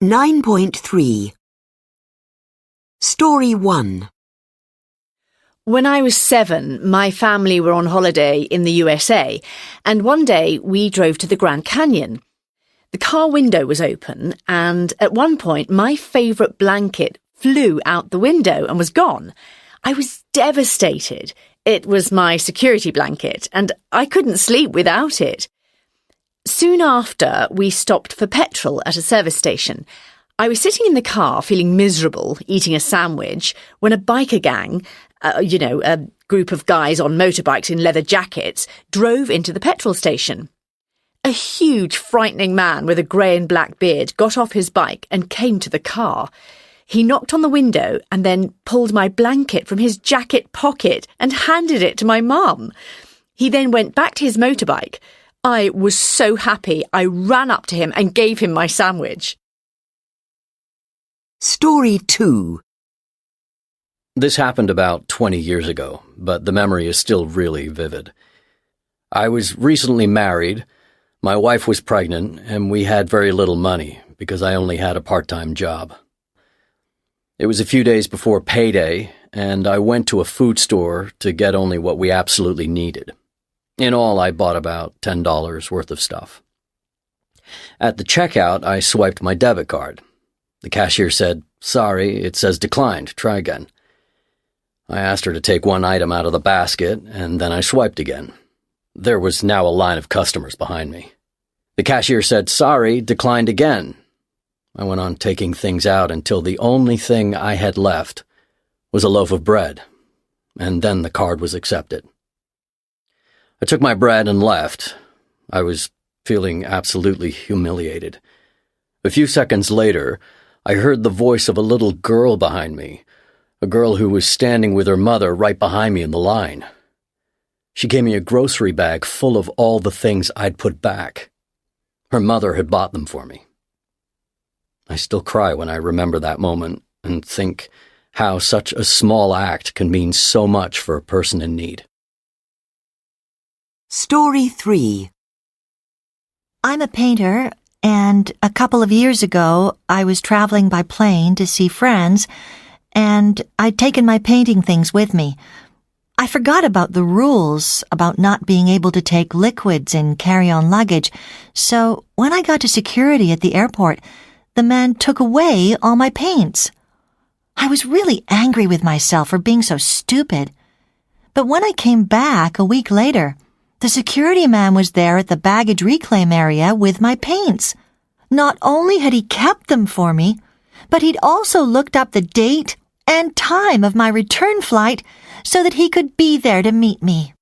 9.3 Story 1 When I was 7, my family were on holiday in the USA, and one day we drove to the Grand Canyon. The car window was open, and at one point my favourite blanket flew out the window and was gone. I was devastated. It was my security blanket, and I couldn't sleep without it. Soon after, we stopped for petrol at a service station. I was sitting in the car feeling miserable, eating a sandwich, when a biker gang, a group of guys on motorbikes in leather jackets, drove into the petrol station. A huge, frightening man with a grey and black beard got off his bike and came to the car. He knocked on the window and then pulled my blanket from his jacket pocket and handed it to my mum. He then went back to his motorbike. I was so happy, I ran up to him and gave him my sandwich. Story 2 This happened about 20 years ago, but the memory is still really vivid. I was recently married, my wife was pregnant, and we had very little money because I only had a part-time job. It was a few days before payday, and I went to a food store to get only what we absolutely needed. In all, I bought about $10 worth of stuff. At the checkout, I swiped my debit card. The cashier said, "Sorry, it says declined. Try again." I asked her to take one item out of the basket, and then I swiped again. There was now a line of customers behind me. The cashier said, "Sorry, declined again." I went on taking things out until the only thing I had left was a loaf of bread, and then the card was accepted. I took my bread and left. I was feeling absolutely humiliated. A few seconds later, I heard the voice of a little girl behind me, a girl who was standing with her mother right behind me in the line. She gave me a grocery bag full of all the things I'd put back. Her mother had bought them for me. I still cry when I remember that moment and think how such a small act can mean so much for a person in need. Story 3 I'm a painter, and a couple of years ago I was traveling by plane to see friends, and I'd taken my painting things with me. I forgot about the rules about not being able to take liquids in carry-on luggage, so when I got to security at the airport, the man took away all my paints. I was really angry with myself for being so stupid. But when I came back a week later, the security man was there at the baggage reclaim area with my paints. Not only had he kept them for me, but he'd also looked up the date and time of my return flight so that he could be there to meet me.